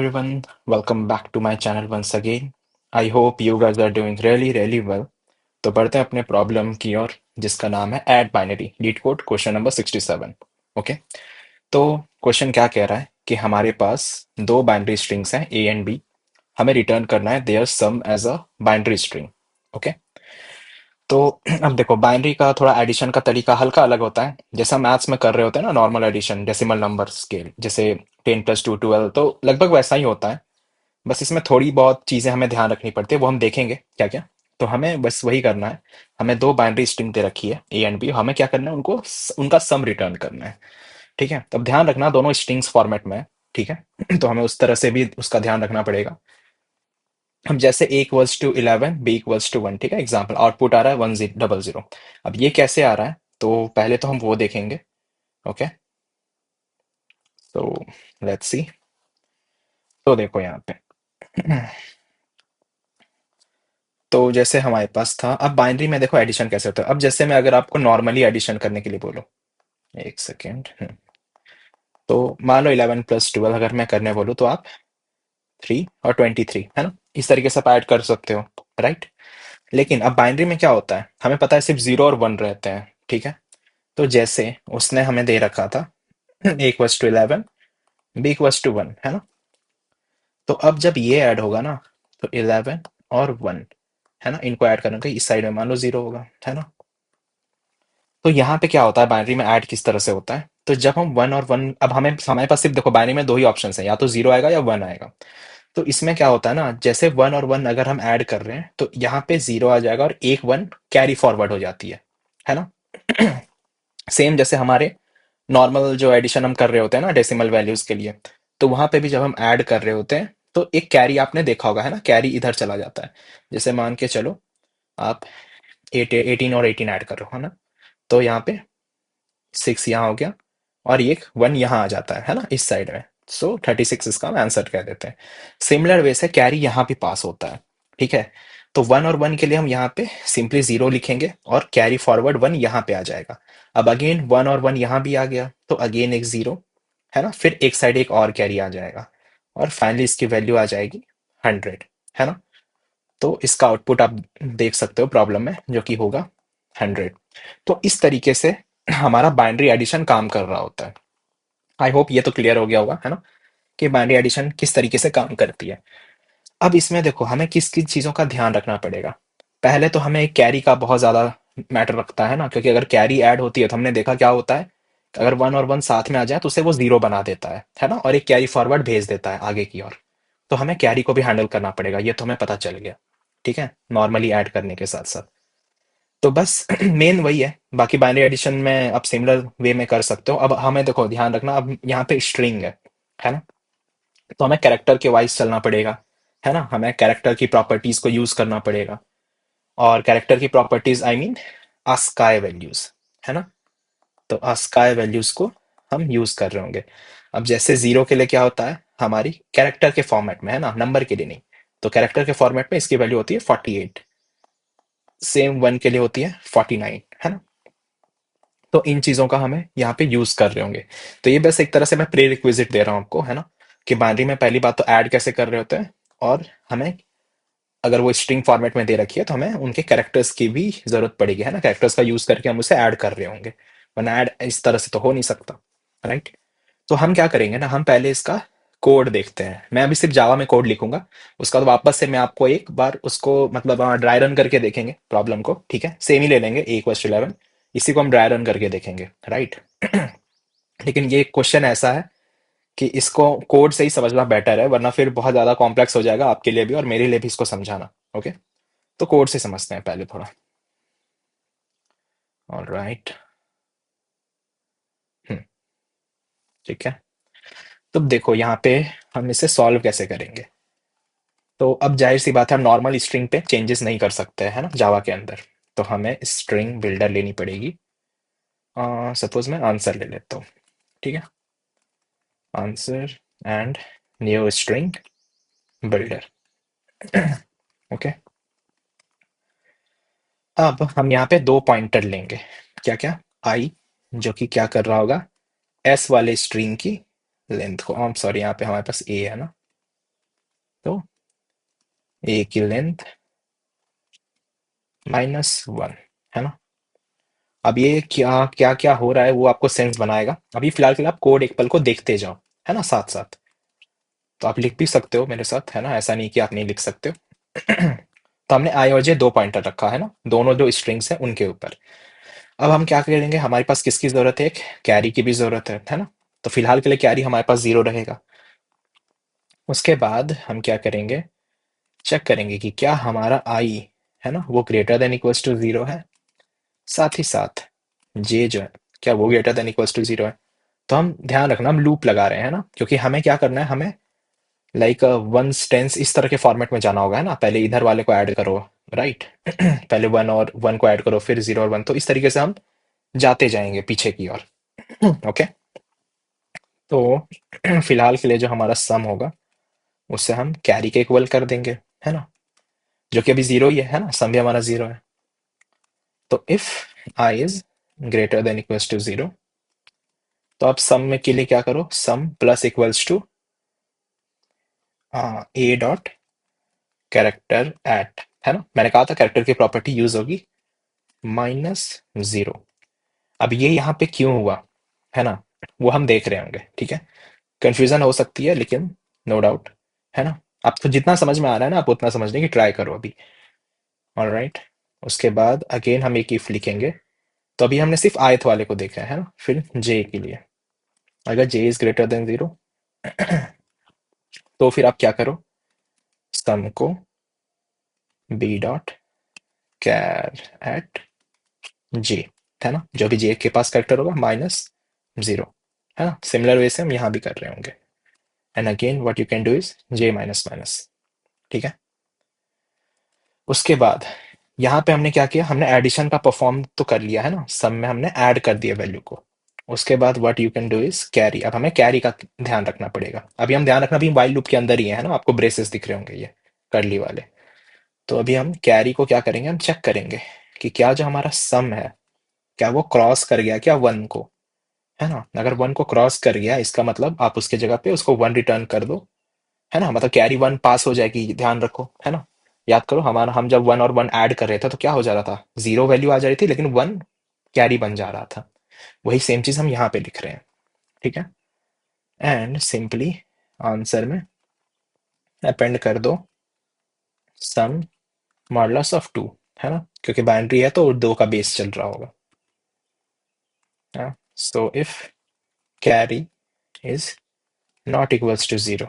everyone, welcome back to my channel once again. I hope you guys are doing really well. तो बढ़ते हैं अपने problem की ओर जिसका नाम है add binary leet code question number 67। Okay, तो क्वेश्चन क्या कह रहा है कि हमारे पास दो बाइनरी स्ट्रिंग्स हैं ए एंड बी। हमें रिटर्न करना है their sum as a binary string. Okay, तो अब देखो बाइनरी का थोड़ा एडिशन का तरीका हल्का अलग होता है। जैसे हम मैथ्स में कर रहे होते हैं ना, normal addition decimal number scale, जैसे 10 + 2 12, तो लगभग वैसा ही होता है। बस इसमें थोड़ी बहुत चीजें हमें ध्यान रखनी पड़ती है, वो हम देखेंगे क्या क्या। तो हमें बस वही करना है। हमें दो बाइनरी स्ट्रिंग दे रखी है ए एंड बी, हमें क्या करना है, उनको उनका सम रिटर्न करना है। ठीक है, तब ध्यान रखना दोनों स्ट्रिंग्स फॉर्मेट में है। ठीक है तो हमें उस तरह से भी उसका ध्यान रखना पड़ेगा। हम जैसे A equals to 11, B equals to 1, ठीक है, एग्जाम्पल आउटपुट आ रहा है 1000। अब ये कैसे आ रहा है, तो पहले तो हम वो देखेंगे। ओके, तो लेट्स सी। तो देखो यहाँ पे तो जैसे हमारे पास था, अब बाइनरी में देखो एडिशन कैसे होता है। अब जैसे मैं अगर आपको नॉर्मली एडिशन करने के लिए बोलूँ, एक सेकेंड, तो मान लो 11 + 12 अगर मैं करने बोलूँ तो आप 3 और 23, है ना, इस तरीके से आप ऐड कर सकते हो। राइट, लेकिन अब बाइनरी में क्या होता है, हमें पता है सिर्फ 0 और 1 रहते हैं। ठीक है, तो जैसे उसने हमें दे रखा था A equals to 11, B equals to 1, है ना। तो अब जब ये ऐड होगा ना, तो 11 और 1, है ना, इनको ऐड करेंगे, इस साइड में मान लो 0 होगा, है ना। तो यहाँ पे क्या होता है, बाइनरी में ऐड किस तरह से होता है, तो जब हम 1 और 1, अब हमें हमारे पास सिर्फ देखो बाइनरी में दो ही ऑप्शन है, या तो 0 आएगा या 1 आएगा। तो इसमें क्या होता है ना, जैसे 1 और 1 अगर हम ऐड कर रहे हैं तो यहाँ पे 0 आ जाएगा और एक 1 कैरी फॉरवर्ड हो जाती है ना। सेम जैसे हमारे नॉर्मल जो एडिशन हम कर रहे होते हैं ना डेसिमल वैल्यूज के लिए, तो वहां पे भी जब हम ऐड कर रहे होते हैं तो एक कैरी आपने देखा होगा, है ना, कैरी इधर चला जाता है। जैसे मान के चलो आप 18 और 18 ऐड कर रहे हो, है ना, तो यहाँ पे 6 यहाँ हो गया और ये एक 1 यहाँ आ जाता है ना, इस साइड में। सो 36 इसका हम आंसर कह देते हैं। सिमिलर वे से कैरी यहाँ भी पास होता है। ठीक है, तो 1 और 1 के लिए हम यहाँ पे सिंपली 0 लिखेंगे और कैरी फॉरवर्ड 1 यहाँ पे आ जाएगा। अब अगेन 1 और 1 यहाँ भी आ गया तो अगेन एक 0, है ना, फिर एक साइड एक और कैरी आ जाएगा और फाइनली इसकी वैल्यू आ जाएगी 100, है ना। तो इसका आउटपुट आप देख सकते हो प्रॉब्लम में, जो कि होगा 100। तो इस तरीके से हमारा बाइनरी एडिशन काम कर रहा होता है। आई होप ये तो क्लियर हो गया होगा, है ना, कि बाइनरी एडिशन किस तरीके से काम करती है। अब इसमें देखो हमें किस किस चीजों का ध्यान रखना पड़ेगा। पहले तो हमें कैरी का बहुत ज्यादा मैटर रखता है ना, क्योंकि अगर कैरी ऐड होती है तो हमने देखा क्या होता है, अगर 1 और 1 साथ में आ जाए तो उसे वो 0 बना देता है ना, और एक कैरी फॉरवर्ड भेज देता है आगे की ओर। तो हमें कैरी को भी हैंडल करना पड़ेगा, ये तो हमें पता चल गया। ठीक है, नॉर्मली ऐड करने के साथ साथ तो बस मेन वही है। बाकी बाइनरी एडिशन में आप सिमिलर वे में कर सकते हो। अब हमें देखो ध्यान रखना, अब यहाँ पे स्ट्रिंग है ना, तो हमें कैरेक्टर के वाइज चलना पड़ेगा, है ना। हमें कैरेक्टर की प्रॉपर्टीज को यूज करना पड़ेगा, और कैरेक्टर की properties I mean ASCII values, है ना। तो ASCII वैल्यूज को हम यूज कर रहे होंगे। अब जैसे 0 के लिए क्या होता है, हमारी कैरेक्टर के फॉर्मेट में, है ना, नंबर के लिए नहीं। तो कैरेक्टर के फॉर्मेट में इसकी वैल्यू होती है 48। सेम 1 के लिए होती है 49, है ना। तो इन चीजों का हमें यहाँ पे यूज कर रहे होंगे। तो ये बस एक तरह से मैं प्री रिक्विजिट दे रहा हूँ आपको, है ना, कि बाइनरी में पहली बात तो ऐड कैसे कर रहे होते हैं, और हमें अगर वो स्ट्रिंग फॉर्मेट में दे रखी है तो हमें उनके कैरेक्टर्स की भी जरूरत पड़ेगी, है ना, कैरेक्टर्स का यूज करके हम उसे ऐड कर रहे होंगे, वरना ऐड इस तरह से तो हो नहीं सकता। राइट, तो हम क्या करेंगे ना, हम पहले इसका कोड देखते हैं। मैं अभी सिर्फ जावा में कोड लिखूंगा, उसका तो वापस से मैं आपको एक बार उसको मतलब ड्राई रन करके देखेंगे प्रॉब्लम को। ठीक है, सेम ही ले लेंगे A = 11, इसी को हम ड्राई रन करके देखेंगे। राइट लेकिन ये क्वेश्चन ऐसा है कि इसको कोड से ही समझना बेटर है, वरना फिर बहुत ज्यादा कॉम्प्लेक्स हो जाएगा आपके लिए भी और मेरे लिए भी इसको समझाना। ओके, तो कोड से समझते हैं पहले थोड़ा। ऑलराइट, ठीक है। तो देखो यहाँ पे हम इसे सॉल्व कैसे करेंगे। तो अब जाहिर सी बात है, हम नॉर्मल स्ट्रिंग पे चेंजेस नहीं कर सकते, है ना, जावा के अंदर। तो हमें स्ट्रिंग बिल्डर लेनी पड़ेगी। सपोज मैं आंसर ले लेता हूँ। ठीक है, answer and new string builder. Okay, अब हम यहाँ पे दो पॉइंटर लेंगे। क्या क्या, आई, जो कि क्या कर रहा होगा, एस वाले स्ट्रिंग की लेंथ को, सॉरी यहाँ पे हमारे पास ए है ना, तो ए की लेंथ -1, है ना। अब ये क्या क्या क्या हो रहा है वो आपको सेंस बनाएगा। अभी फिलहाल के लिए आप कोड एक पल को देखते जाओ, है ना, साथ साथ। तो आप लिख भी सकते हो मेरे साथ, है ना, ऐसा नहीं कि आप नहीं लिख सकते हो। तो हमने आई और जे दो पॉइंटर रखा है ना, दोनों जो स्ट्रिंग्स हैं उनके ऊपर। अब हम क्या करेंगे, हमारे पास किसकी जरूरत है, एक कैरी की भी जरूरत है ना। तो फिलहाल के लिए कैरी हमारे पास 0 रहेगा। उसके बाद हम क्या करेंगे, चेक करेंगे कि क्या हमारा आई, है ना, वो ग्रेटर देन इक्वल्स टू 0 है। साथ ही साथ जे जो है, क्या वो ग्रेटर देन इक्वल्स टू 0 है। तो हम ध्यान रखना, हम लूप लगा रहे हैं ना, क्योंकि हमें क्या करना है, हमें लाइक वंस टेंस इस तरह के फॉर्मेट में जाना होगा, है ना। पहले इधर वाले को ऐड करो, राइट। पहले वन और वन को ऐड करो, फिर 0 और 1, तो इस तरीके से हम जाते जाएंगे पीछे की ओर। ओके। तो फिलहाल के लिए जो हमारा सम होगा उससे हम कैरी के इक्वल कर देंगे, है ना, जो कि अभी 0 ही है ना, सम भी हमारा 0 है। तो if I is greater than equals to 0, तो आप सम में के लिए क्या करो, sum plus equals to A dot character at, है ना। मैंने कहा था कैरेक्टर की प्रॉपर्टी यूज होगी, -0। अब ये यहाँ पे क्यों हुआ, है ना, वो हम देख रहे होंगे, ठीक है। कंफ्यूजन हो सकती है लेकिन नो डाउट, है ना। आपको जितना समझ में आ रहा है ना, आप उतना समझने की ट्राई करो अभी। ऑलराइट। उसके बाद अगेन हम एक इफ लिखेंगे। तो अभी हमने सिर्फ आयत वाले को देखा है ना, फिर जे के लिए अगर जे इज ग्रेटर देन 0, तो फिर आप क्या करो, सम को बी डॉट कैर एट जे, है ना, जो भी जे के पास कैरेक्टर होगा -0, है ना। सिमिलर वे से हम यहाँ भी कर रहे होंगे। And again what you can do is J minus minus, ठीक है। उसके बाद यहाँ पे हमने क्या किया, हमने एडिशन का परफॉर्म तो कर लिया, है ना, सम में हमने ऐड कर दिया वैल्यू को। उसके बाद what you can do is carry. अब हमें कैरी का ध्यान रखना पड़ेगा। अभी हम ध्यान रखना, अभी वाइल लूप के अंदर ही है ना, आपको ब्रेसेस दिख रहे होंगे ये कर्ली वाले। तो अभी हम कैरी को क्या करेंगे, हम चेक करेंगे कि क्या जो हमारा सम है, क्या वो क्रॉस कर गया क्या 1 को, है ना। अगर 1 को क्रॉस कर गया, इसका मतलब आप उसके जगह पे उसको 1 रिटर्न कर दो, है ना, मतलब कैरी 1 पास हो जाएगी, ध्यान रखो, है ना। याद करो, हमारा हम जब 1 और 1 ऐड कर रहे थे तो क्या हो जा रहा था, 0 वैल्यू आ जा रही थी लेकिन 1 कैरी बन जा रहा था। वही सेम चीज हम यहाँ पे लिख रहे हैं, ठीक है। एंड सिंपली आंसर में अपेंड कर दो सम मॉडुलस ऑफ 2, है ना, क्योंकि बाइनरी है तो 2 का बेस चल रहा होगा। So if carry is not equals to 0,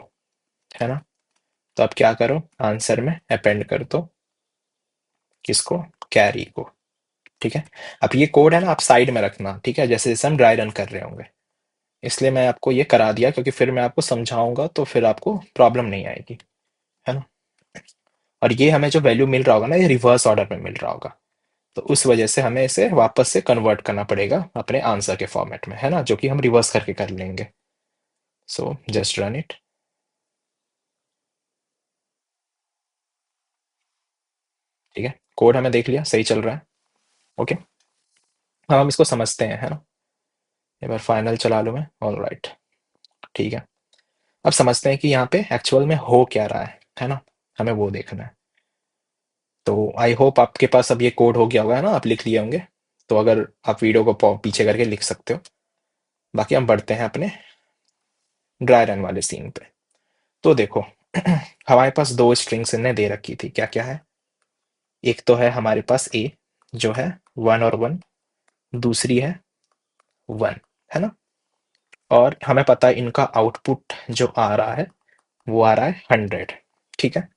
है ना, तो अब क्या करो, आंसर में अपेंड कर दो किसको, कैरी को, ठीक है। अब ये कोड है ना, आप साइड में रखना, ठीक है, जैसे जैसे हम ड्राई रन कर रहे होंगे। इसलिए मैं आपको ये करा दिया, क्योंकि फिर मैं आपको समझाऊंगा तो फिर आपको प्रॉब्लम नहीं आएगी, है ना। और ये हमें जो वैल्यू मिल रहा होगा ना, ये रिवर्स ऑर्डर में मिल रहा होगा। तो उस वजह से हमें इसे वापस से कन्वर्ट करना पड़ेगा अपने आंसर के फॉर्मेट में, है ना, जो कि हम रिवर्स करके कर लेंगे। So just run it. ठीक है, कोड हमें देख लिया, सही चल रहा है। ओके। अब हम इसको समझते हैं, है ना। एक बार फाइनल चला लूँ मैं, ऑल राइट, ठीक है। अब समझते हैं कि यहाँ पे एक्चुअल में हो क्या रहा है ना, हमें वो देखना है। तो आई होप आपके पास अब ये कोड हो गया होगा, है ना, आप लिख लिए होंगे। तो अगर आप वीडियो को पीछे करके लिख सकते हो। बाकी हम बढ़ते हैं अपने ड्राई रन वाले सीन पे। तो देखो, हमारे पास दो स्ट्रिंग्स इन्हें दे रखी थी, क्या क्या है। एक तो है हमारे पास ए, जो है 1 और 1। दूसरी है 1, है ना। और हमें पता है इनका आउटपुट जो आ रहा है वो आ रहा है 100, ठीक है।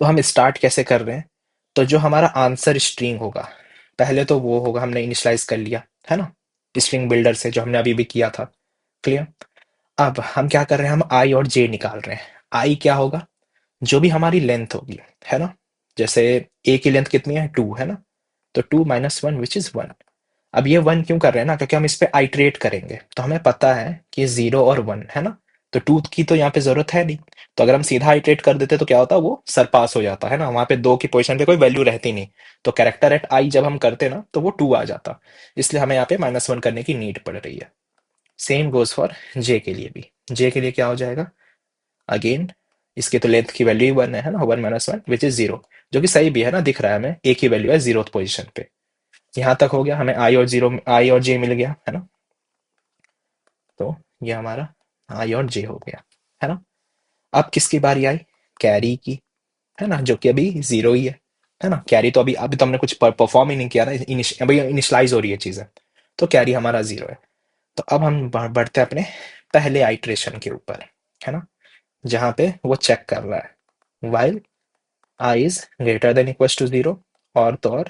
तो हम स्टार्ट कैसे कर रहे हैं, तो जो हमारा आंसर स्ट्रिंग होगा, पहले तो वो होगा, हमने इनिशियलाइज कर लिया, है ना, स्ट्रिंग बिल्डर से, जो हमने अभी भी किया था। क्लियर। अब हम क्या कर रहे हैं, हम आई और जे निकाल रहे हैं। आई क्या होगा, जो भी हमारी लेंथ होगी, है ना। जैसे ए की लेंथ कितनी है, 2, है ना। तो 2 माइनस 1 विच इज 1। अब ये 1 क्यों कर रहे हैं ना, क्योंकि हम इस पे आइट्रेट करेंगे, तो हमें पता है कि 0 और 1, है ना। तो 2 की तो यहाँ पे जरूरत है नहीं। तो अगर हम सीधा आइट्रेट कर देते तो क्या होता, वो सरपास हो जाता, है ना, वहां पे 2 की पोजीशन पे कोई वैल्यू रहती नहीं। तो कैरेक्टर एट आई जब हम करते ना, तो वो 2 आ जाता। इसलिए हमें यहाँ पे -1 करने की नीड पड़ रही है। सेम गोज फॉर जे के लिए भी। जे के लिए क्या हो जाएगा, अगेन इसकी तो लेंथ की वैल्यू ही वन है ना, one minus one which is zero, जो कि सही भी है ना, दिख रहा है हमें एक ही वैल्यू है जीरो पोजीशन पे। यहाँ तक हो गया, हमें आई और जीरो, आई और जे मिल गया है ना। तो ये हमारा आई और जे हो गया है ना। अब किसकी बारी आई? कैरी की, है ना, जो कि अभी जीरो ही है ना। कैरी तो अभी अभी तो हमने कुछ परफॉर्म ही नहीं किया ना, अभी इनिशलाइज हो रही है चीजें, तो कैरी हमारा जीरो है। तो अब हम बढ़ते हैं अपने पहले आइट्रेशन के ऊपर, है ना, जहां पे वो चेक कर रहा है while I is greater than equal to zero, और तो और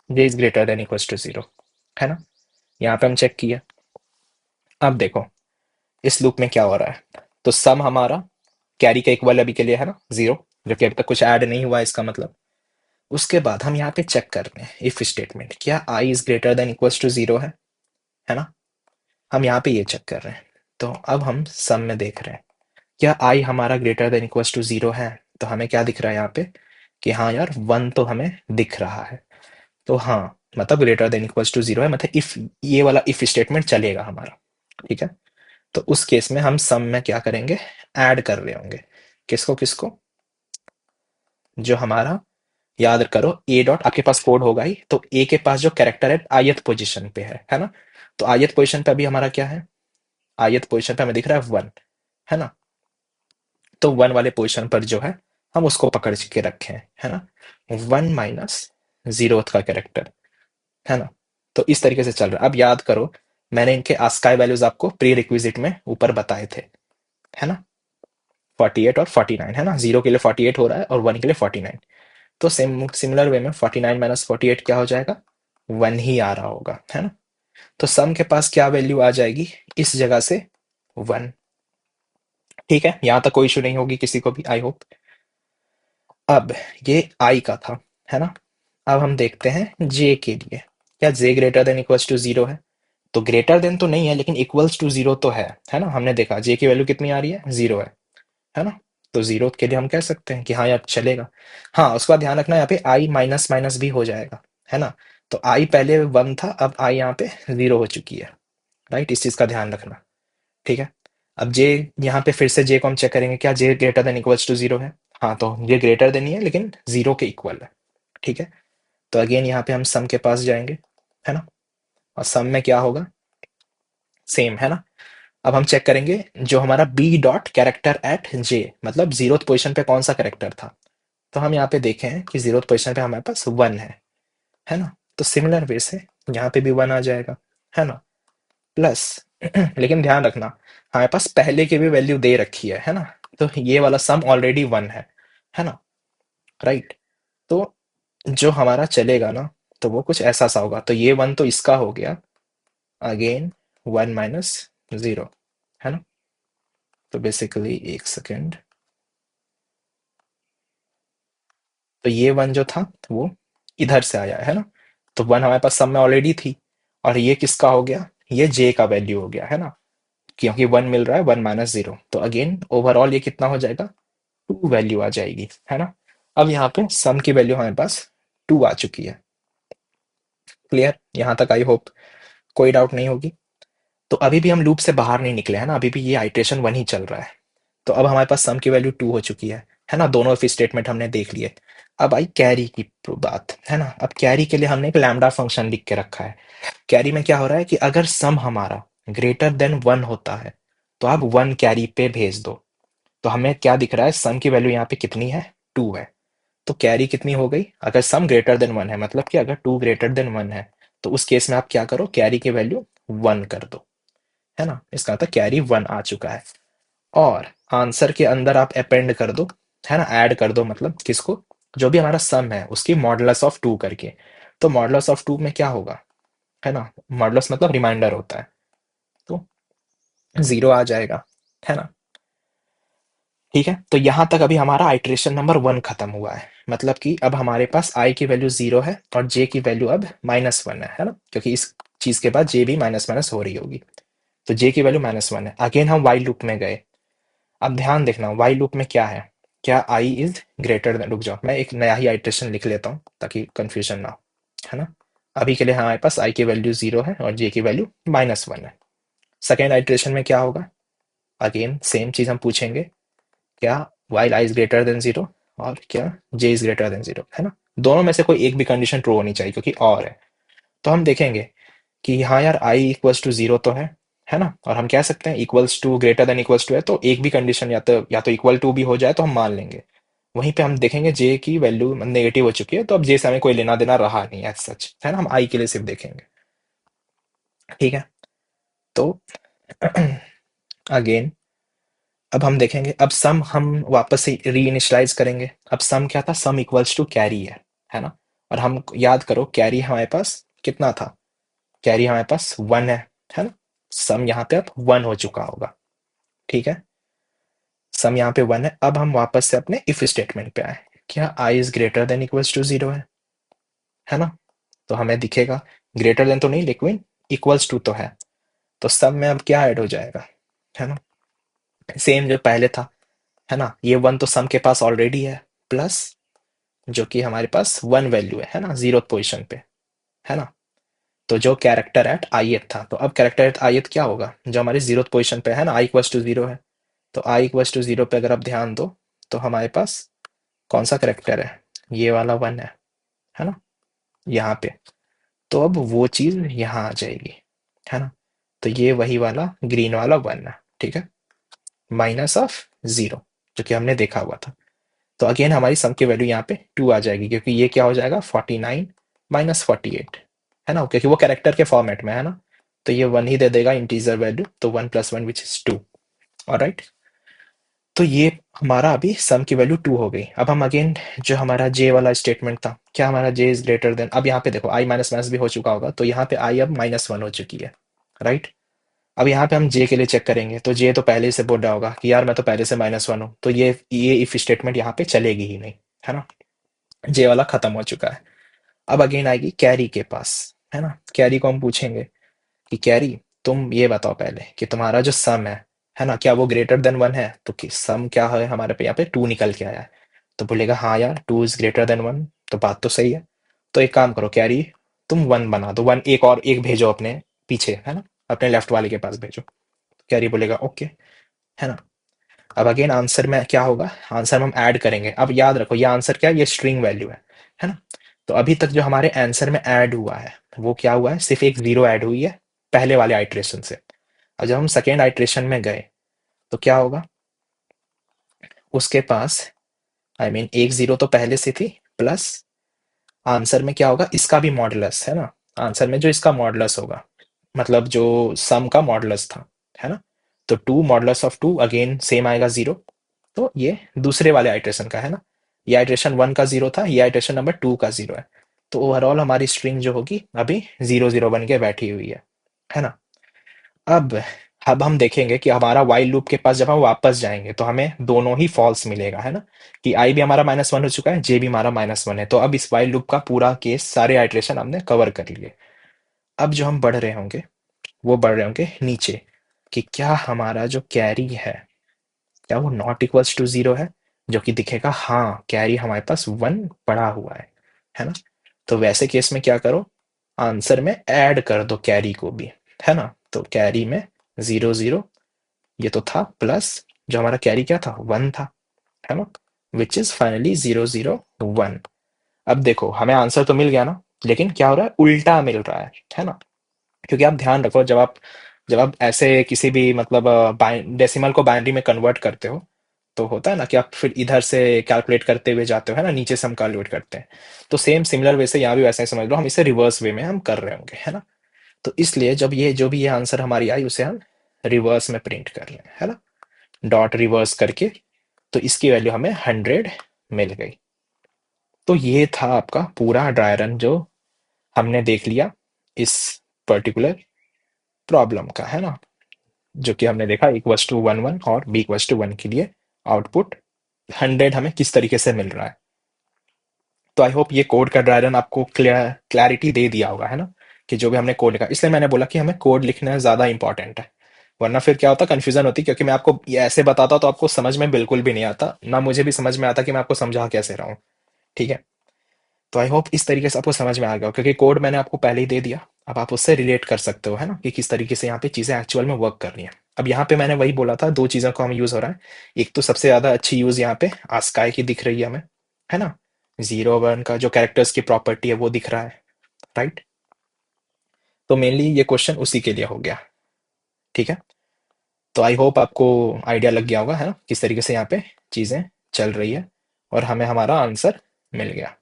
J is greater than equal to zero, है ना। यहाँ पे हम चेक किया। अब देखो इस लूप में क्या हो रहा है, तो सम हमारा कैरी का इक्वल अभी के लिए है ना जीरो, जो कि अभी तक कुछ ऐड नहीं हुआ है इसका मतलब। उसके बाद हम यहाँ पे चेक कर रहे हैं इफ स्टेटमेंट, क्या I is greater than equal to zero है ना। हम यहाँ पे ये चेक कर रहे हैं। तो अब हम सम में देख रहे हैं, क्या आई हमारा greater than equal to zero है। तो हमें क्या दिख रहा है यहाँ पे कि हाँ यार वन तो हमें दिख रहा है। तो हाँ, मतलब greater than equal to zero है, मतलब इफ ये वाला इफ स्टेटमेंट चलेगा हमारा, ठीक है। तो उस केस में हम सम में क्या करेंगे, ऐड कर रहे होंगे किसको किसको, जो हमारा, याद करो ए डॉट, आपके पास कोड होगा ही, तो ए के पास जो कैरेक्टर है ith पोजीशन पे है ना। तो ith पोजीशन पे अभी हमारा क्या है, ith पोजीशन पे हमें दिख रहा है वन, है ना। तो वन वाले पोजीशन पर जो है हम उसको पकड़ के रखे हैं, है ना। वन माइनस जीरो का कैरेक्टर, है ना। तो इस तरीके से चल रहा है। अब याद करो, मैंने इनके आस्काई वैल्यूज आपको प्री रिक्विजिट में ऊपर बताए थे, है ना, 48 और 49, है ना। जीरो के लिए 48 हो रहा है और वन के लिए 49। तो सेम सिमिलर वे में 49 माइनस 48 क्या हो जाएगा, वन ही आ रहा होगा, है ना। तो सम के पास क्या वैल्यू आ जाएगी इस जगह से, वन। ठीक है, यहां तक कोई इशू नहीं होगी किसी को भी, आई होप। अब ये आई का था, है ना। अब हम देखते हैं जे के लिए, क्या J greater than equals to zero है। तो ग्रेटर देन तो नहीं है, लेकिन इक्वल्स टू जीरो तो है ना। हमने देखा जे की वैल्यू कितनी आ रही है, जीरो है ना। तो जीरो के लिए हम कह सकते हैं कि हाँ यार चलेगा। हाँ, उसका ध्यान रखना, यहाँ पे आई माइनस माइनस भी हो जाएगा, है ना। तो आई पहले वन था, अब आई यहाँ पे जीरो हो चुकी है, राइट, इस चीज का ध्यान रखना, ठीक है। अब जे, यहाँ पे फिर से जे को हम चेक करेंगे, क्या J greater than equals to zero है। हाँ, तो ये ग्रेटर देन ही है लेकिन जीरो के इक्वल है, ठीक है। तो अगेन यहाँ पे हम सम के पास जाएंगे, है ना, और सम में क्या होगा, सेम, है ना। अब हम चेक करेंगे जो हमारा बी डॉट कैरेक्टर एट जे, मतलब जीरो पोजिशन पे कौन सा कैरेक्टर था। तो हम यहाँ पे देखें कि जीरो पोजिशन पे हमारे पास वन है ना। तो सिमिलर वे से यहाँ पे भी वन आ जाएगा, है ना, प्लस लेकिन ध्यान रखना हमारे पास पहले की भी वैल्यू दे रखी है ना। तो ये वाला सम ऑलरेडी वन है ना, राइट। तो जो हमारा चलेगा ना, तो वो कुछ ऐसा सा होगा। तो ये वन तो इसका हो गया, अगेन वन माइनस जीरो, है ना। तो बेसिकली एक सेकेंड, तो ये वन जो था वो इधर से आया है ना। तो वन हमारे पास सब में ऑलरेडी थी, और ये किसका हो गया, ये जे का वैल्यू हो गया, है ना, क्योंकि वन मिल रहा है, वन माइनस जीरो। तो अगेन ओवरऑल ये कितना हो जाएगा, टू वैल्यू आ जाएगी, है ना। अब यहाँ पे सम की वैल्यू हमारे पास टू आ चुकी है। क्लियर, यहाँ तक आई होप कोई डाउट नहीं होगी। तो अभी भी हम लूप से बाहर नहीं निकले, है ना, अभी भी ये आइट्रेशन वन ही चल रहा है। तो अब हमारे पास सम की वैल्यू टू हो चुकी है ना, दोनों इफ स्टेटमेंट हमने देख लिए। अब आई कैरी की बात, है ना। अब कैरी के लिए हमने एक लैम्डा फंक्शन लिख के रखा है। कैरी में क्या हो रहा है कि अगर सम हमारा ग्रेटर देन वन होता है, तो आप वन कैरी पे भेज दो। तो हमें क्या दिख रहा है, सम की वैल्यू यहाँ पे कितनी है, टू है। तो कैरी कितनी हो गई, अगर सम ग्रेटर देन वन है, मतलब कि अगर टू ग्रेटर देन वन है, तो उस केस में आप क्या करो, कैरी की वैल्यू वन कर दो, है ना। इसका मतलब कैरी वन आ चुका है। और आंसर के अंदर आप अपेंड कर दो, है ना, ऐड कर दो, मतलब किसको, जो भी हमारा सम है उसकी मॉडुलस ऑफ टू करके। तो मॉडुलस ऑफ टू में क्या होगा, है ना, मॉडुलस मतलब रिमाइंडर होता है, तो जीरो आ जाएगा, है ना। ठीक है, तो यहां तक अभी हमारा आइट्रेशन नंबर वन खत्म हुआ है। मतलब कि अब हमारे पास आई की वैल्यू जीरो है और जे की वैल्यू अब माइनस वन है ना, क्योंकि इस चीज के बाद जे भी माइनस माइनस हो रही होगी। तो जे की वैल्यू माइनस वन है। अगेन हम वाइल लूप में गए। अब ध्यान देखना वाइल लूप में क्या है, क्या आई इज ग्रेटर देन, रुक जाओ मैं एक नया ही आइट्रेशन लिख लेता हूँ ताकि कंफ्यूजन ना हो, है ना। अभी के लिए हमारे पास आई की वैल्यू जीरो है और जे की वैल्यू माइनस वन है। सेकेंड आइट्रेशन में क्या होगा, अगेन सेम चीज हम पूछेंगे, क्या while I is greater than zero, और क्या, जे इज ग्रेटर देन जीरो, है ना। दोनों में से कोई एक भी कंडीशन ट्रू होनी चाहिए क्योंकि और है। तो हम देखेंगे कि हाँ यार आई इक्वल्स टू जीरो तो है ना, और हम कह सकते हैं equals to greater than equals to है, तो एक भी कंडीशन या तो इक्वल टू भी हो जाए तो हम मान लेंगे। वहीं पे हम देखेंगे जे की वैल्यू नेगेटिव हो चुकी है, तो अब जे से हमें कोई लेना देना रहा नहीं एज सच, है ना, हम आई के लिए सिर्फ देखेंगे। ठीक है। तो अगेन अब हम देखेंगे, अब सम हम वापस से री इनिशियलाइज करेंगे। अब सम क्या था, सम इक्वल्स टू कैरी है ना। और हम याद करो कैरी हमारे पास कितना था, कैरी हमारे पास वन है ना। सम यहाँ पे अब वन हो चुका होगा। ठीक है, सम यहाँ पे वन है। अब हम वापस से अपने इफ स्टेटमेंट पे आए, क्या I is greater than equals to zero है ना। तो हमें दिखेगा ग्रेटर देन तो नहीं लेकिन इक्वल्स टू तो है। तो सम में अब क्या ऐड हो जाएगा, है ना, सेम जो पहले था, है ना। ये वन तो सम के पास ऑलरेडी है, प्लस जो कि हमारे पास वन वैल्यू है ना, जीरो पोजिशन पे, है ना। तो जो कैरेक्टर एट ith था, तो अब कैरेक्टर एट ith क्या होगा, जो हमारी जीरो पोजिशन पे है ना, आई इक्वल्स टू जीरो है। तो आई इक्वल्स टू जीरो पे अगर आप ध्यान दो, तो हमारे पास कौन सा करेक्टर है, ये वाला वन है ना, यहाँ पे। तो अब वो चीज यहाँ आ जाएगी, है ना। तो ये वही वाला ग्रीन वाला वन है, ठीक है, माइनस ऑफ जीरो, जो कि हमने देखा हुआ था। तो अगेन हमारी सम की वैल्यू यहाँ पे टू आ जाएगी, क्योंकि ये क्या हो जाएगा 49 माइनस 48, है ना, क्योंकि वो कैरेक्टर के फॉर्मेट में है ना। तो ये वन ही दे देगा इंटीजर वैल्यू, तो one plus one which is two. Alright, तो ये हमारा अभी सम की वैल्यू टू हो गई। अब हम अगेन जो हमारा जे वाला स्टेटमेंट था, क्या हमारा जे इज ग्रेटर देन, अब यहाँ पे देखो आई माइनस माइनस भी हो चुका होगा, तो यहाँ पे आई अब माइनस वन हो चुकी है, राइट। अब यहाँ पे हम जे के लिए चेक करेंगे, तो जे तो पहले से बोल रहा होगा कि यार मैं तो पहले से माइनस वन हूँ, तो ये इफ स्टेटमेंट यहाँ पे चलेगी ही नहीं, है ना। जे वाला खत्म हो चुका है। अब अगेन आएगी कैरी के पास, है ना। कैरी को हम पूछेंगे कि कैरी तुम ये बताओ पहले कि तुम्हारा जो सम है ना, क्या वो ग्रेटर देन वन है। तो सम क्या है हमारे पे, यहाँ पे टू निकल के आया है। तो बोलेगा हाँ यार two is greater then one, तो बात तो सही है। तो एक काम करो कैरी, तुम वन बना दो, वन एक और एक भेजो अपने पीछे, है ना, अपने लेफ्ट वाले के पास भेजो। कैरी बोलेगा ओके, है ना। अब अगेन आंसर में क्या होगा, आंसर में हम ऐड करेंगे। अब याद रखो ये आंसर क्या है, ये स्ट्रिंग वैल्यू है ना। तो अभी तक जो हमारे आंसर में ऐड हुआ है वो क्या हुआ है, सिर्फ एक जीरो ऐड हुई है पहले वाले आइट्रेशन से। अब जब हम सेकेंड आइट्रेशन में गए तो क्या होगा, उसके पास एक जीरो तो पहले से थी, प्लस आंसर में क्या होगा, इसका भी मॉडुलस, है ना। आंसर में जो इसका मॉडुलस होगा, मतलब जो सम का मॉडुलस था, है ना। तो two modulus of two again same आएगा जीरो। तो ये दूसरे वाले आइट्रेशन का है ना, ये आइट्रेशन वन का जीरो था, ये आइट्रेशन नंबर टू का जीरो है। तो ओवरऑल हमारी स्ट्रिंग जो होगी अभी जीरो जीरो बन के बैठी हुई है ना। अब अब हम देखेंगे कि हमारा वाइल लूप के पास जब हम वापस जाएंगे तो हमें दोनों ही फॉल्स मिलेगा, है ना, कि आई भी हमारा माइनस वन हो चुका है, जे भी हमारा माइनस वन है। तो अब इस वाइल लूप का पूरा केस, सारे आइट्रेशन हमने कवर कर लिए। अब जो हम बढ़ रहे होंगे वो बढ़ रहे होंगे नीचे, कि क्या हमारा जो कैरी है, क्या वो नॉट इक्वल्स टू जीरो है, जो कि दिखेगा हाँ कैरी हमारे पास वन पड़ा हुआ है ना। तो वैसे केस में क्या करो, आंसर में ऐड कर दो कैरी को भी, है ना। तो कैरी में जीरो जीरो ये तो था, प्लस जो हमारा कैरी क्या था, वन था, है ना, which is finally zero zero one. अब देखो हमें आंसर तो मिल गया ना, लेकिन क्या हो रहा है, उल्टा मिल रहा है ना। क्योंकि आप ध्यान रखो, जब आप ऐसे किसी भी मतलब डेसिमल को बाइनरी में कन्वर्ट करते हो, तो होता है ना कि आप फिर इधर से कैलकुलेट करते हुए जाते हो, है ना, नीचे से हम कैलकुलेट करते हैं। तो सेम सिमिलर वे से यहाँ भी वैसा ही समझ लो, हम इसे रिवर्स वे में हम कर रहे होंगे, है ना। तो इसलिए जब ये जो भी ये आंसर हमारी आई उसे हम रिवर्स में प्रिंट कर लें, है ना, डॉट रिवर्स करके। तो इसकी वैल्यू हमें 100 मिल गई। तो ये था आपका पूरा ड्राई रन जो हमने देख लिया इस पर्टिकुलर प्रॉब्लम का, है ना, जो कि हमने देखा इक्वल्स टू वन वन और बी इक्वल्स टू वन के लिए आउटपुट 100 हमें किस तरीके से मिल रहा है। तो आई होप ये कोड का ड्राई रन आपको क्लैरिटी दे दिया होगा, है ना, कि जो भी हमने कोड लिखा, इसलिए मैंने बोला कि हमें कोड लिखना ज़्यादा इंपॉर्टेंट है। वरना फिर क्या होता, कंफ्यूजन होती, क्योंकि मैं आपको ये ऐसे बताता तो आपको समझ में बिल्कुल भी नहीं आता, ना मुझे भी समझ में आता कि मैं आपको समझा कैसे रहा हूँ। ठीक है, तो आई होप इस तरीके से आपको समझ में आ गया हो, क्योंकि कोड मैंने आपको पहले ही दे दिया। अब आप उससे रिलेट कर सकते हो, है ना, कि किस तरीके से यहाँ पे चीज़ें एक्चुअल में वर्क कर रही हैं। अब यहाँ पे मैंने वही बोला था, दो चीज़ों का हम यूज़ हो रहा है। एक तो सबसे ज़्यादा अच्छी यूज़ यहाँ पे आस्काई की दिख रही है हमें, है ना? 0 1 का जो कैरेक्टर्स की प्रॉपर्टी है वो दिख रहा है, राइट? तो मेनली ये क्वेश्चन उसी के लिए हो गया, ठीक है? तो आई होप आपको आइडिया लग गया होगा, है ना, किस तरीके से यहाँ पे चीज़ें चल रही है, और हमें हमारा आंसर मिल गया।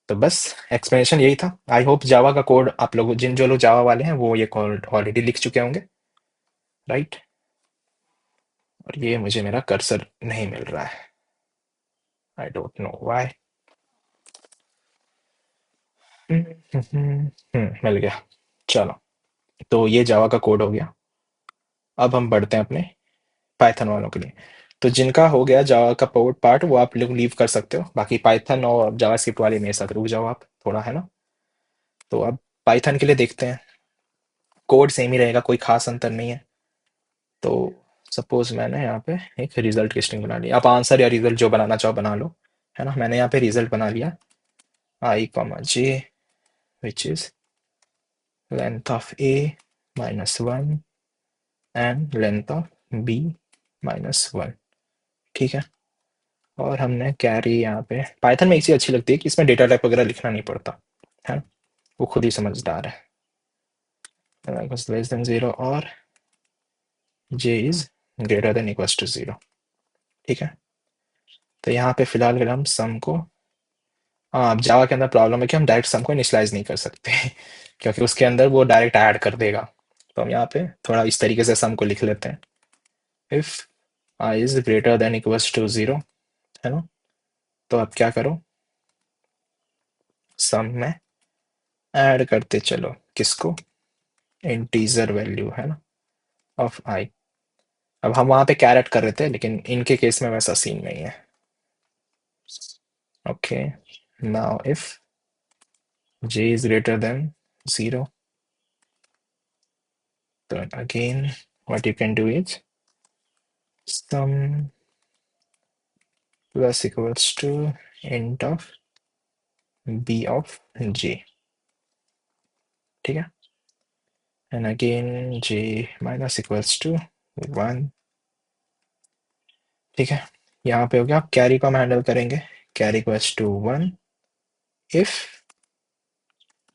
तो बस एक्सप्लेनेशन यही था। आई होप जावा का कोड आप लोग, जो लोग जावा वाले हैं, वो ये कोड ऑलरेडी लिख चुके होंगे, राइट? और ये मुझे मेरा कर्सर नहीं मिल रहा है, आई डोंट नो व्हाई। मिल गया। चलो, तो ये जावा का कोड हो गया। अब हम बढ़ते हैं अपने पाइथन वालों के लिए। तो जिनका हो गया जावा का कोड पार्ट, वो आप लोग लीव कर सकते हो। बाकी पाइथन और जावास्क्रिप्ट वाले मेरे साथ रुक जाओ आप थोड़ा, है ना? तो अब पाइथन के लिए देखते हैं। कोड सेम ही रहेगा, कोई खास अंतर नहीं है। तो सपोज मैंने यहाँ पे एक रिजल्ट की स्ट्रिंग बना ली। आप आंसर या रिजल्ट जो बनाना चाहो बना लो, है ना? मैंने यहाँ पे रिजल्ट बना लिया, I comma J, which is length of A -1 and length of B -1, ठीक है? और हमने कैरी यहाँ पे, पाइथन में एक चीज़ अच्छी लगती है कि इसमें डेटा टाइप वगैरह लिखना नहीं पड़ता, है ना? वो खुद ही समझदार है। लेस देन 0 और J is greater than equals to 0, ठीक है? तो यहाँ पे फिलहाल अगर हम सम को, हाँ, अब जावा के अंदर प्रॉब्लम है कि हम डायरेक्ट सम को इनिशियलाइज नहीं कर सकते क्योंकि उसके अंदर वो डायरेक्ट ऐड कर देगा। तो हम यहाँ पे थोड़ा इस तरीके से सम को लिख लेते हैं, if I is greater than equals to 0, है ना? तो अब क्या करो, सम में ऐड करते चलो, किसको? इंटीजर वैल्यू, है ना, ऑफ आई। अब हम वहाँ पे कैरेट कर रहे थे, लेकिन इनके केस में वैसा सीन नहीं है। Okay, now if j is greater than 0, then again what you can do is sum plus equals to int of b of j, ठीक है? and again j minus equals to 1, ठीक है? यहाँ पे हो गया। अब कैरी को हम हैंडल करेंगे, carry equals to 1 if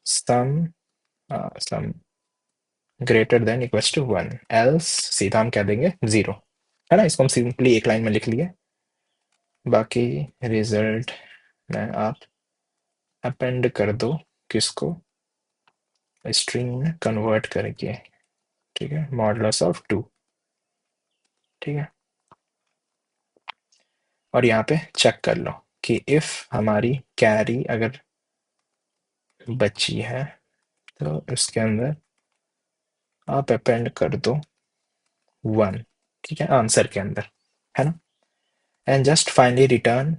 sum sum greater than equals to 1, else सीधा हम कह देंगे 0, है ना? इसको हम सिंपली एक लाइन में लिख लिए। बाकी रिजल्ट में आप अपेंड कर दो, किसको? स्ट्रिंग में कन्वर्ट करके, ठीक है? मॉडुलस ऑफ 2, ठीक है? और यहाँ पे चेक कर लो कि इफ हमारी कैरी अगर बची है तो इसके अंदर आप अपेंड कर दो 1, ठीक है, आंसर के अंदर, है ना? And just finally return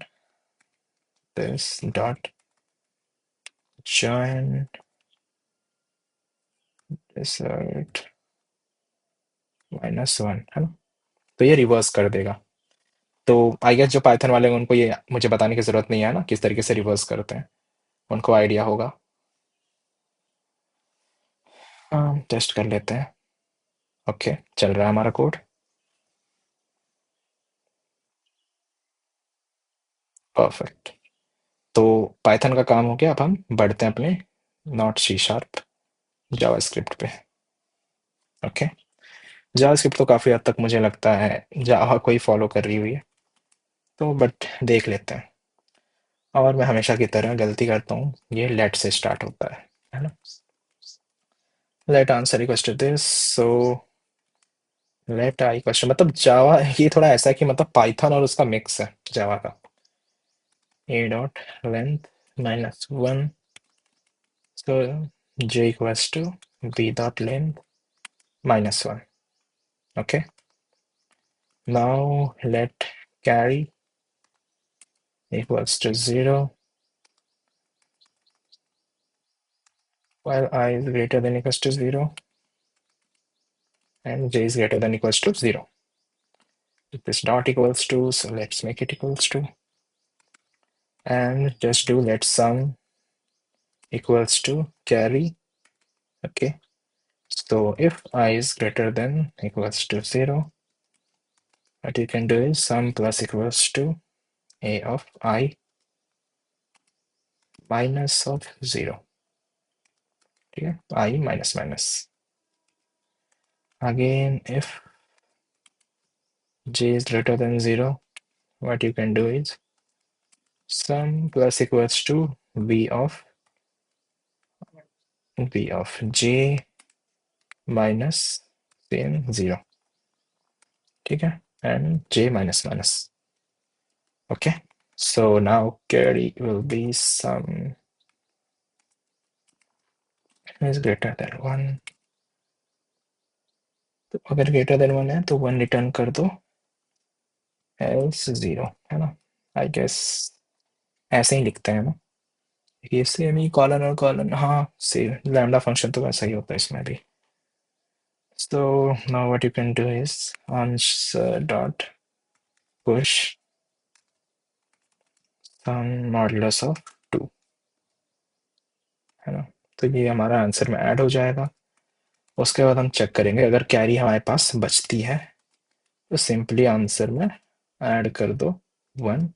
this dot join result -1, है ना? तो ये रिवर्स कर देगा। तो आई गेस जो पाइथन वाले हैं उनको ये मुझे बताने की जरूरत नहीं है ना, किस तरीके से रिवर्स करते हैं, उनको आइडिया होगा। हाँ, टेस्ट कर लेते हैं। ओके, चल रहा है हमारा कोड, परफेक्ट। तो पाइथन का काम हो गया। अब हम बढ़ते हैं अपने नॉट सी शार्प जावास्क्रिप्ट पे। ओके, जावास्क्रिप्ट तो काफ़ी हद तक मुझे लगता है जावा को ही फॉलो कर रही हुई है, तो बट देख लेते हैं। और मैं हमेशा की तरह गलती करता हूँ, ये लेट से स्टार्ट होता है ना? Let answer equals to this, so let I question, मतलब जावा ये थोड़ा ऐसा है कि मतलब पाइथन और उसका मिक्स है जावा का। ए dot length -1, so j equals to b dot length -1, okay? Now let carry equals to 0 while I is greater than equals to 0 and j is greater than equals to 0. If this dot equals to, so let's make it equals to, and just do let sum equals to carry, okay? So if I is greater than equals to 0, what you can do is sum plus equals to a of I minus of 0. ठीक है, I minus minus. Again, if j is greater than 0, what you can do is sum plus equals to v of j minus same 0. ठीक है, and j minus minus. Okay, so now carry will be sum is greater than 1. तो अगर greater than 1 है तो 1 return कर दो, else 0, है ना? आई गेस ऐसे ही लिखते हैं ना, ये सेम ही कॉलन और कॉलन, हाँ सेम लैम्डा फंक्शन तो वैसा ही होता है इसमें भी. So now what you can do is answer dot push sum modulus of 2, है ना? तो ये हमारा आंसर में ऐड हो जाएगा. उसके बाद हम चेक करेंगे अगर कैरी हमारे पास बचती है तो सिंपली आंसर में ऐड कर दो 1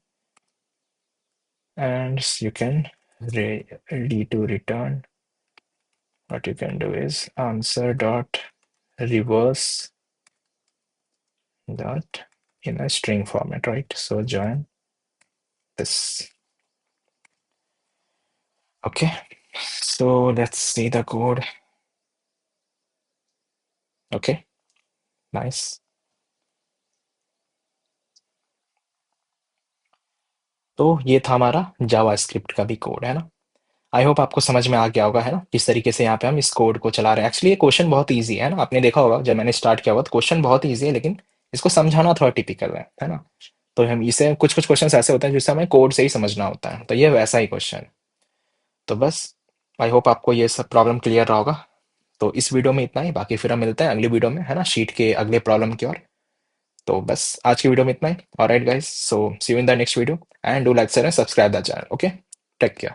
and you can ready to return. What you can do is answer dot reverse that in a string format, right? So join this. Okay, so let's see the code. Okay, nice. तो ये था हमारा JavaScript का भी code, है ना? I hope आपको समझ में आ गया होगा, है ना, किस तरीके से यहाँ पे हम इस कोड को चला रहे हैं. एक्चुअली ये क्वेश्चन बहुत ईजी है ना, आपने देखा होगा जब मैंने स्टार्ट किया हुआ तो क्वेश्चन बहुत ईजी है, लेकिन इसको समझाना थोड़ा टिपिकल है ना? तो हम इसे कुछ कुछ क्वेश्चन ऐसे होते हैं जिससे हमें कोड से ही समझना होता है, तो ये वैसा ही क्वेश्चन. तो बस आई होप आपको ये सब प्रॉब्लम क्लियर रहा होगा. तो इस वीडियो में इतना ही, बाकी फिर हम मिलते हैं अगली वीडियो में, है ना, शीट के अगले प्रॉब्लम की ओर. तो बस आज की वीडियो में इतना ही. Alright guys, so see you in the next video and do like share and subscribe the channel. Okay, take care.